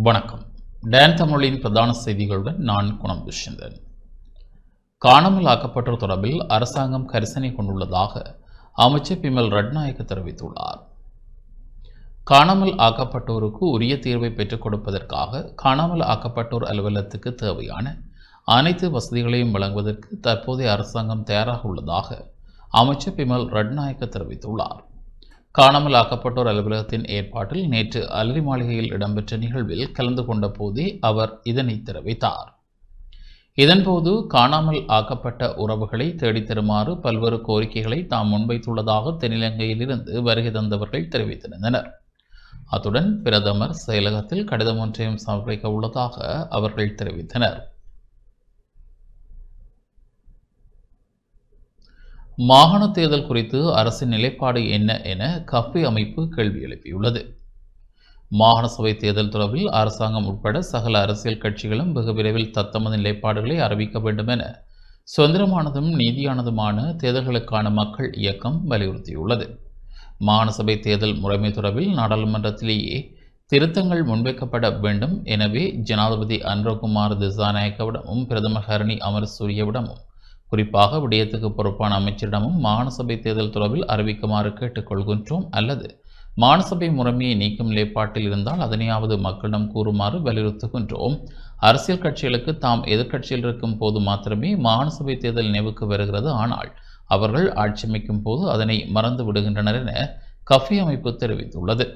வணக்கம். டான் தமிழின் பிரதான செய்திகளுடன் நான் குணம் துஷ்யந்தன். காணாமல் ஆக்கப்பட்டோர் தொடர்பில் அரசாங்கம் கரிசனை கொண்டுள்ளதாக அமைச்சர் பிமல் ரட்நாயக்க தெரிவித்துள்ளார். காணாமல் ஆக்கப்பட்டோருக்கு உரிய தீர்வை பெற்றுக் கொடுப்பதற்காக காணாமல் ஆக்கப்பட்டோர் அலுவலகத்துக்கு தேவையான அனைத்து வசதிகளையும் வழங்குவதற்கு தற்போதைய அரசாங்கம் தயாராக உள்ளதாக அமைச்சர் பிமல் ரட்நாயக்க தெரிவித்துள்ளார். காணாமல் ஆக்கப்பட்டோர் அலுவலகத்தின் ஏற்பாட்டில் நேற்று அலரி மாளிகையில் இடம்பெற்ற நிகழ்வில் கலந்து கொண்ட போதே அவர் இதனை தெரிவித்தார். இதன்போது காணாமல் ஆக்கப்பட்ட உறவுகளை தேடித் தருமாறு பல்வேறு கோரிக்கைகளை தாம் முன்வைத்துள்ளதாக தென்னிலங்கையிலிருந்து வருகை தந்தவர்கள் தெரிவித்திருந்தனர். அத்துடன் பிரதமர் செயலகத்தில் கடிதம் ஒன்றையும் சமர்ப்பிக்க உள்ளதாக அவர்கள் தெரிவித்தனர். மாகாண தேர்தல் குறித்து அரசின் நிலைப்பாடு என்ன என கஃபே அமைப்பு கேள்வி எழுப்பியுள்ளது. மாகாண சபை தேர்தல் தொடர்பில் அரசாங்கம் உட்பட சகல அரசியல் கட்சிகளும் வெகு விரைவில் தத்தமது நிலைப்பாடுகளை அறிவிக்க வேண்டும் என சுதந்திரமானதும் நீதியானதுமான தேர்தல்களுக்கான மக்கள் இயக்கம் வலியுறுத்தியுள்ளது. மாகாண சபை தேர்தல் முறைமை தொடர்பில் நாடாளுமன்றத்திலேயே திருத்தங்கள் முன்வைக்கப்பட வேண்டும். எனவே ஜனாதிபதி அனுரகுமார் திசாநாயக்கவிடமும் பிரதமர் ஹரணி அமரசூரியவிடமும் குறிப்பாக விடயத்துக்கு பொறுப்பான அமைச்சரிடமும் மாகாண சபை தேர்தல் தொடர்பில் அறிவிக்குமாறு கேட்டுக்கொள்கின்றோம். அல்லது மாகாண சபை முறைமையை நீக்கும் நிலைப்பாட்டில் இருந்தால் அதனையாவது மக்களிடம் கூறுமாறு வலியுறுத்துகின்றோம். அரசியல் கட்சிகளுக்கு தாம் எதிர்க்கட்சியில் இருக்கும் போது மாத்திரமே மாகாண சபை தேர்தல் நினைவுக்கு வருகிறது. ஆனால் அவர்கள் ஆட்சியமைக்கும் போது அதனை மறந்து விடுகின்றனர் என கஃபே அமைப்பு தெரிவித்துள்ளது.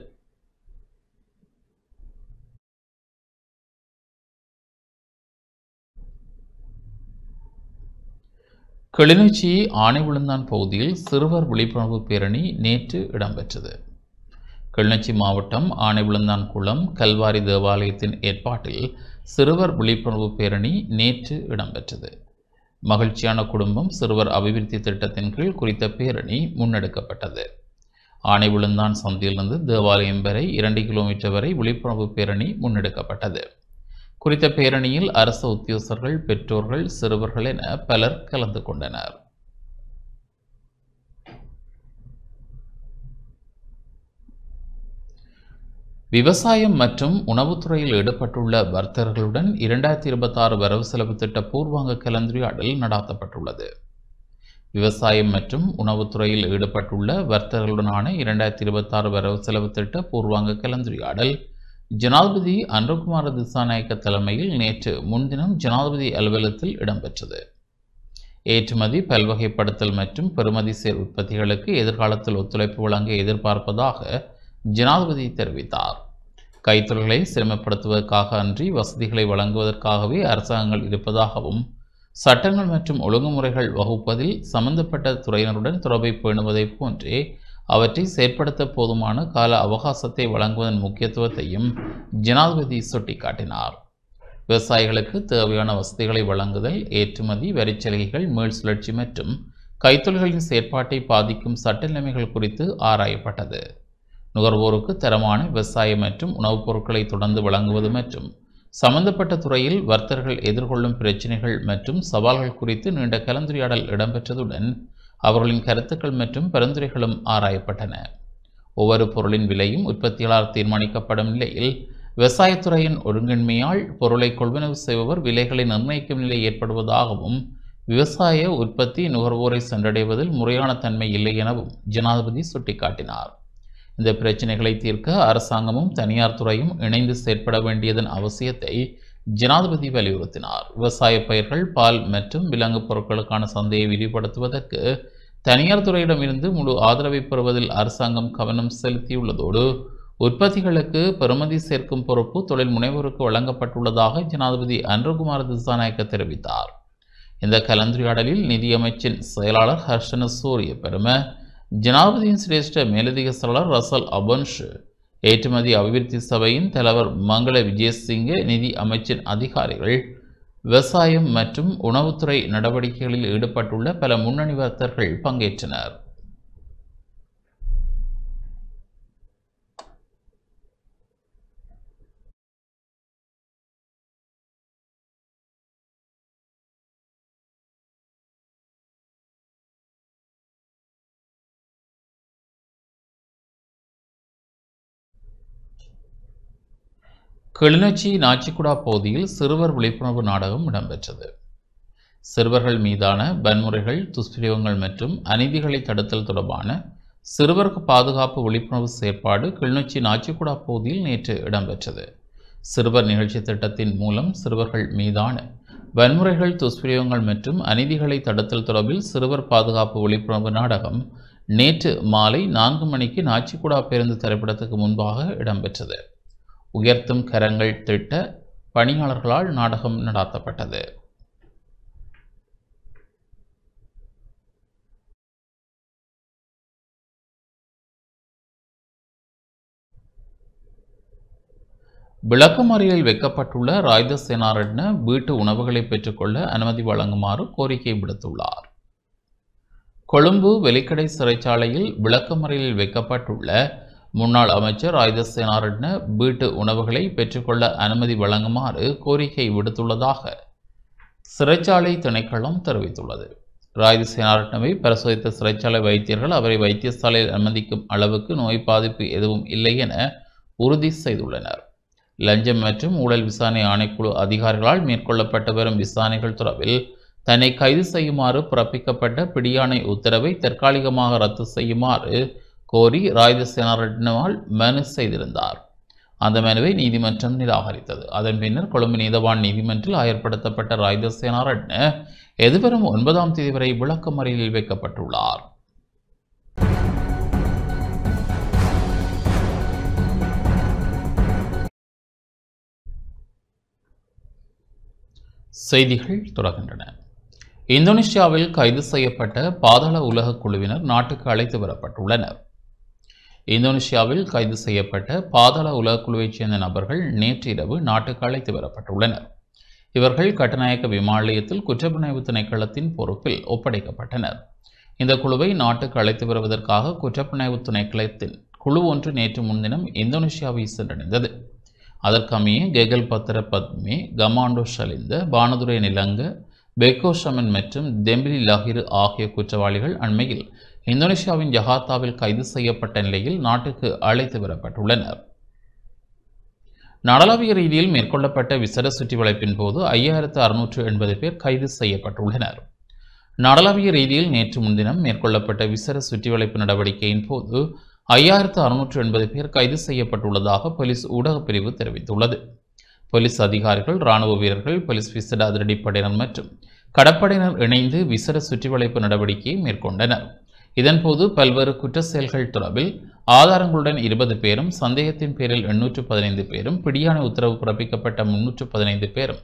கிளிநொச்சி ஆனைவிழுந்தான் பகுதியில் சிறுவர் விழிப்புணர்வு பேரணி நேற்று இடம்பெற்றது. கிளிநொச்சி மாவட்டம் ஆனைவிழுந்தான் குளம் கல்வாரி தேவாலயத்தின் ஏற்பாட்டில் சிறுவர் விழிப்புணர்வு பேரணி நேற்று இடம்பெற்றது. மகிழ்ச்சியான குடும்பம் சிறுவர் அபிவிருத்தி திட்டத்தின் கீழ் குறித்த பேரணி முன்னெடுக்கப்பட்டது. ஆனைவிழுந்தான் சந்தியிலிருந்து தேவாலயம் வரை 2 கிலோமீட்டர் வரை விழிப்புணர்வு பேரணி முன்னெடுக்கப்பட்டது. குறித்த பேரணியில் அரசு உத்தியோகஸ்தர்கள், பெற்றோர்கள், சிறுவர்கள் என பலர் கலந்து கொண்டனர். விவசாயம் மற்றும் உணவுத்துறையில் ஈடுபட்டுள்ள வர்த்தகர்களுடன் 2026 வரவு செலவு திட்ட பூர்வாங்க கலந்துரையாடல் நடாத்தப்பட்டுள்ளது. விவசாயம் மற்றும் உணவுத்துறையில் ஈடுபட்டுள்ள வர்த்தகர்களுடனான 2026 வரவு செலவு திட்ட பூர்வாங்க கலந்துரையாடல் ஜனாதிபதி அனுரகுமார திசாநாயக்க தலைமையில் நேற்று முன்தினம் ஜனாதிபதி அலுவலகத்தில் இடம்பெற்றது. ஏற்றுமதி, பல்வகைப்படுத்தல் மற்றும் பெறுமதி சேர் உற்பத்திகளுக்கு எதிர்காலத்தில் ஒத்துழைப்பு வழங்க எதிர்பார்ப்பதாக ஜனாதிபதி தெரிவித்தார். கைத்தொழில்களை சிரமப்படுத்துவதற்காக அன்றி வசதிகளை வழங்குவதற்காகவே அரசாங்கங்கள் இருப்பதாகவும் சட்டங்கள் மற்றும் ஒழுங்குமுறைகள் வகுப்பதில் சம்பந்தப்பட்ட துறையினருடன் தொடர்பை பேணுவதை போன்றே அவற்றை செயற்படுத்த போதுமான கால அவகாசத்தை வழங்குவதன் முக்கியத்துவத்தையும் ஜனாதிபதி சுட்டிக்காட்டினார். விவசாயிகளுக்கு தேவையான வசதிகளை வழங்குதல், ஏற்றுமதி, வரிச்சலுகைகள், மீள் சுழற்சி மற்றும் கைத்தொழில்களின் செயற்பாட்டை பாதிக்கும் சட்ட நிலைமைகள் குறித்து ஆராயப்பட்டது. நுகர்வோருக்கு தரமான விவசாய மற்றும் உணவுப் பொருட்களை தொடர்ந்து வழங்குவது மற்றும் சம்பந்தப்பட்ட துறையில் வர்த்தகர்கள் எதிர்கொள்ளும் பிரச்சினைகள் மற்றும் சவால்கள் குறித்து நீண்ட கலந்துரையாடல் இடம்பெற்றதுடன் அவர்களின் கருத்துக்கள் மற்றும் பரிந்துரைகளும் ஆராயப்பட்டன. ஒவ்வொரு பொருளின் விலையும் உற்பத்தியாளர் தீர்மானிக்கப்படும் நிலையில் விவசாயத்துறையின் ஒருங்கின்மையால் பொருளை கொள்வனவு செய்பவர் விலைகளை நிர்ணயிக்கும் நிலை ஏற்படுவதாகவும் விவசாய உற்பத்தி நுகர்வோரை சென்றடைவதில் முறையான தன்மை இல்லை எனவும் ஜனாதிபதி சுட்டிக்காட்டினார். இந்த பிரச்சினைகளை தீர்க்க அரசாங்கமும் தனியார் துறையும் இணைந்து செயற்பட வேண்டியதன் அவசியத்தை ஜனாதிபதி வலியுறுத்தினார். விவசாய பயிர்கள், பால் மற்றும் விலங்கு பொருட்களுக்கான சந்தையை விரிவுபடுத்துவதற்கு தனியார் துறையிடமிருந்து முழு ஆதரவை பெறுவதில் அரசாங்கம் கவனம் செலுத்தியுள்ளதோடு உற்பத்திகளுக்கு பெறுமதி சேர்க்கும் பொறுப்பு தொழில் முனைவோருக்கு வழங்கப்பட்டுள்ளதாக ஜனாதிபதி அனுரகுமார திசாநாயக்க தெரிவித்தார். இந்த கலந்துரையாடலில் நிதியமைச்சின் செயலாளர் ஹர்ஷன சூரிய பெரும, ஜனாதிபதியின் சிரேஷ்ட மேலதிக செயலாளர் ரசல் அபன்ஷ், ஏற்றுமதி அபிவிருத்தி சபையின் தலைவர் மங்கள விஜயசிங்க, நிதி அமைச்சின் அதிகாரிகள், விவசாயம் மற்றும் உணவுத்துறை நடவடிக்கைகளில் ஈடுபட்டுள்ள பல முன்னணி வர்த்தகர்கள் பங்கேற்றனர். கிளிநொச்சி நாச்சிக்குடா பகுதியில் சிறுவர் விழிப்புணர்வு நாடகம் இடம்பெற்றது. சிறுவர்கள் மீதான வன்முறைகள், துஷ்பிரயோகங்கள் மற்றும் அநீதிகளை தடுத்தல் தொடர்பான சிறுவர் பாதுகாப்பு விழிப்புணர்வு செயற்பாடு கிளிநொச்சி நாச்சிக்குடா பகுதியில் நேற்று இடம்பெற்றது. சிறுவர் நிகழ்ச்சி திட்டத்தின் மூலம் சிறுவர்கள் மீதான வன்முறைகள், துஷ்பிரயோகங்கள் மற்றும் அநீதிகளை தடுத்தல் தொடர்பில் சிறுவர் பாதுகாப்பு விழிப்புணர்வு நாடகம் நேற்று மாலை 4 மணிக்கு நாச்சிக்குடா பேருந்து திரைப்படத்துக்கு முன்பாக இடம்பெற்றது. உயர்த்தும் கரங்கள் திட்ட பணியாளர்களால் நாடகம் நடாத்தப்பட்டது. விளக்கமறியலில் வைக்கப்பட்டுள்ள ராய்த சேனாரட்ன வீட்டு உணவுகளை பெற்றுக்கொள்ள அனுமதி வழங்குமாறு கோரிக்கை விடுத்துள்ளார். கொழும்பு வெலிக்கடை சிறைச்சாலையில் விளக்கமறியலில் வைக்கப்பட்டுள்ள முன்னாள் அமைச்சர் ராய்த சேனாரட்ன வீட்டு உணவுகளை பெற்றுக்கொள்ள அனுமதி வழங்குமாறு கோரிக்கை விடுத்துள்ளதாக சிறைச்சாலை திணைக்களம் தெரிவித்துள்ளது. ராய்த சேனாரட்னவை பரிசோதித்த சிறைச்சாலை வைத்தியர்கள் அவரை வைத்தியசாலையில் அனுமதிக்கும் அளவுக்கு நோய் பாதிப்பு எதுவும் இல்லை என உறுதி செய்துள்ளனர். லஞ்சம் மற்றும் ஊழல் விசாரணை ஆணைக்குழு அதிகாரிகளால் மேற்கொள்ளப்பட்டு வரும் விசாரணைகள் தொடர்பில் தன்னை கைது செய்யுமாறு பிறப்பிக்கப்பட்ட பிடியாணை உத்தரவை தற்காலிகமாக ரத்து செய்யுமாறு கோரி ராய்த சேனாரட்னவால் மனு செய்திருந்தார். அந்த மனுவை நீதிமன்றம் நிராகரித்தது. அதன் பின்னர் கொழும்பு நீதவான் நீதிமன்றில் ஆயர்படுத்தப்பட்ட ராய்த சேனாரட்ன எதிர்வரும் 9ஆம் தேதி வரை விளக்கமறியலில் வைக்கப்பட்டுள்ளார். செய்திகள் தொடர்கின்றன. இந்தோனேசியாவில் கைது செய்யப்பட்ட பாதாள உலக குழுவினர் நாட்டுக்கு அழைத்து வரப்பட்டுள்ளனர். இந்தோனேசியாவில் கைது செய்யப்பட்ட பாதாள உலக குழுவைச் சேர்ந்த நபர்கள் நேற்று இரவு நாட்டுக்கு அழைத்து வரப்பட்டுள்ளனர். இவர்கள் கட்டுநாயக்க விமான நிலையத்தில் குற்றப்புலனாய்வு திணைக்களத்தின் பொறுப்பில் ஒப்படைக்கப்பட்டனர். இந்த குழுவை நாட்டுக்கு அழைத்து வருவதற்காக குற்றப்புலனாய்வு திணைக்களத்தின் குழு ஒன்று நேற்று முன்தினம் இந்தோனேசியாவை சென்றடைந்தது. அதற்கமைய கெகல் பத்திர பத்மே, கமாண்டோ ஷலிந்த, பானதுரை நிலங்க, பெக்கோ ஷமன் மற்றும் தெம்பிலி லஹிரு ஆகிய குற்றவாளிகள் அண்மையில் இந்தோனேசியாவின் ஜகார்த்தாவில் கைது செய்யப்பட்ட நிலையில் நாட்டுக்கு அழைத்து வரப்பட்டுள்ளனர். நாடளாவிய ரீதியில் மேற்கொள்ளப்பட்ட விசேட சுற்றிவளைப்பின் போது 5680 பேர் கைது செய்யப்பட்டுள்ளனர். நாடளாவிய ரீதியில் நேற்று முன்தினம் மேற்கொள்ளப்பட்ட விசேட சுற்றிவளைப்பு நடவடிக்கையின் போது 5680 பேர் கைது செய்யப்பட்டுள்ளதாக போலீஸ் ஊடகப் பிரிவு தெரிவித்துள்ளது. போலீஸ் அதிகாரிகள், இராணுவ வீரர்கள், போலீஸ் விசேட அதிரடிப்படையினர் மற்றும் கடற்படையினர் இணைந்து விசேட சுற்றிவளைப்பு நடவடிக்கையை மேற்கொண்டனர். இதன்போது பல்வேறு குற்ற செயல்கள் தொடர்பில் ஆதாரங்களுடன் 20 பேரும், சந்தேகத்தின் பேரில் 815 பேரும், பிடியாணை உத்தரவு பிறப்பிக்கப்பட்ட 315 பேரும்,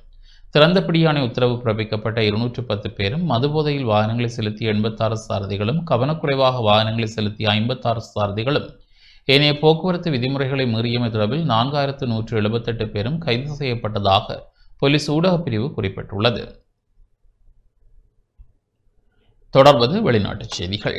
திறந்த பிடியாணை உத்தரவு பிறப்பிக்கப்பட்ட 210 பேரும், மதுபோதையில் வாகனங்களை செலுத்திய 86 சாரதிகளும், கவனக்குறைவாக வாகனங்களை செலுத்திய 56 சாரதிகளும், ஏனைய போக்குவரத்து விதிமுறைகளை மீறியமை தொடர்பில் 4178 பேரும் கைது செய்யப்பட்டதாக போலீஸ் ஊடகப் பிரிவு குறிப்பிட்டுள்ளது. தொடர்வது வெளிநாட்டுச் செய்திகள்.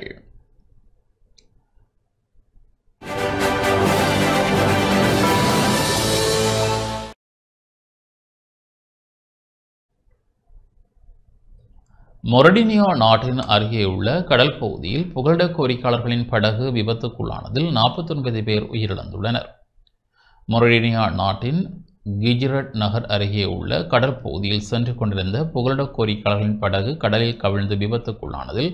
மொரடினியா நாட்டின் அருகே உள்ள கடல் பகுதியில் புகலிட கோரிக்கையாளர்களின் படகு விபத்துக்குள்ளானதில் 49 பேர் உயிரிழந்துள்ளனர். மொரடினியா நாட்டின் கிஜ்ரட் நகர் அருகே உள்ள கடல் பகுதியில் சென்று கொண்டிருந்த புகலிட கோரிக்கையாளர்களின் படகு கடலில் கவிழ்ந்து விபத்துக்குள்ளானதில்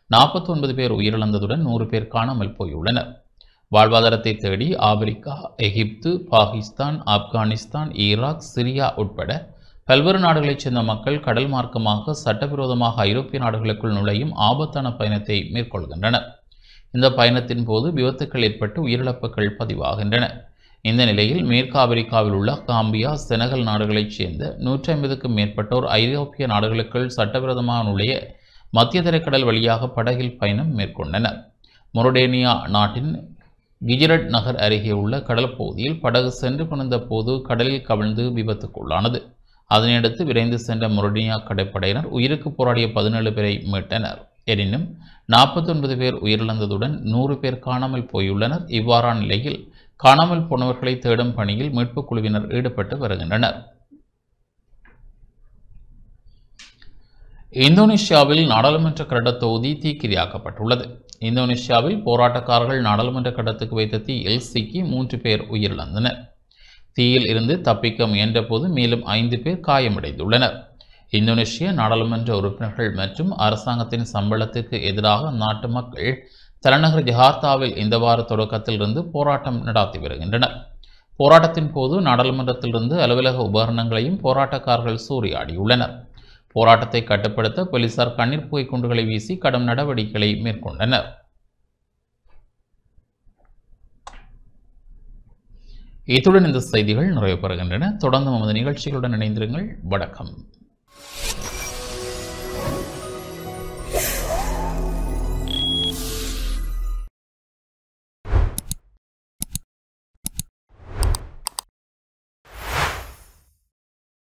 49 பேர் உயிரிழந்ததுடன் 100 பேர் காணாமல் போயுள்ளனர். வாழ்வாதாரத்தை தேடி ஆப்பிரிக்கா, எகிப்து, பாகிஸ்தான், ஆப்கானிஸ்தான், ஈராக், சிரியா உட்பட பல்வேறு நாடுகளைச் சேர்ந்த மக்கள் கடல் மார்க்கமாக சட்டவிரோதமாக ஐரோப்பிய நாடுகளுக்குள் நுழையும் ஆபத்தான பயணத்தை மேற்கொள்கின்றனர். இந்த பயணத்தின் போது விபத்துக்கள் ஏற்பட்டு உயிரிழப்புகள் பதிவாகின்றன. இந்த நிலையில் மேற்கு ஆப்பிரிக்காவில் உள்ள காம்பியா, செனகல் நாடுகளைச் சேர்ந்த 150க்கும் மேற்பட்டோர் ஐரோப்பிய நாடுகளுக்குள் சட்டவிரோதமாக நுழைய மத்திய தரைக்கடல் வழியாக படகில் பயணம் மேற்கொண்டனர். மொரடேனியா நாட்டின் கிஜ்ரட் நகர் அருகே உள்ள கடல் பகுதியில் படகு சென்று கொண்டிருந்த போது கடலில் கவிழ்ந்து விபத்துக்குள்ளானது. அதனையடுத்து விரைந்து சென்ற மொரடினியா கடற்படையினர் உயிருக்கு போராடிய 17 பேரை மீட்டனர். எனினும் 49 பேர் உயிரிழந்ததுடன் 100 பேர் காணாமல் போயுள்ளனர். இவ்வாறான நிலையில் காணாமல் போனவர்களை தேடும் பணியில் மீட்புக் குழுவினர் ஈடுபட்டு வருகின்றனர். இந்தோனேசியாவில் நாடாளுமன்ற கட்டட தொகுதி தீக்கிரையாக்கப்பட்டுள்ளது. இந்தோனேசியாவில் போராட்டக்காரர்கள் நாடாளுமன்ற கட்டடத்துக்கு வைத்த தீயில் சிக்கி 3 பேர் உயிரிழந்தனர். தீயில் இருந்து தப்பிக்க முயன்றபோது மேலும் 5 பேர் காயமடைந்துள்ளனர். இந்தோனேஷிய நாடாளுமன்ற உறுப்பினர்கள் மற்றும் அரசாங்கத்தின் சம்பளத்திற்கு எதிராக நாட்டு மக்கள் தலைநகர் ஜகார்த்தாவில் இந்த வார தொடக்கத்திலிருந்து போராட்டம் நடாத்தி வருகின்றனர். போராட்டத்தின் போது நாடாளுமன்றத்திலிருந்து அலுவலக உபகரணங்களையும் போராட்டக்காரர்கள் சூறையாடியுள்ளனர். போராட்டத்தை கட்டுப்படுத்த போலீசார் கண்ணீர் புகை குண்டுகளை வீசி கடும் நடவடிக்கைகளை மேற்கொண்டனர். இத்துடன் இந்த செய்திகள் நிறைவு பெறுகின்றன. தொடர்ந்து நமது நிகழ்ச்சிகளுடன் இணைந்திருங்கள். வணக்கம்.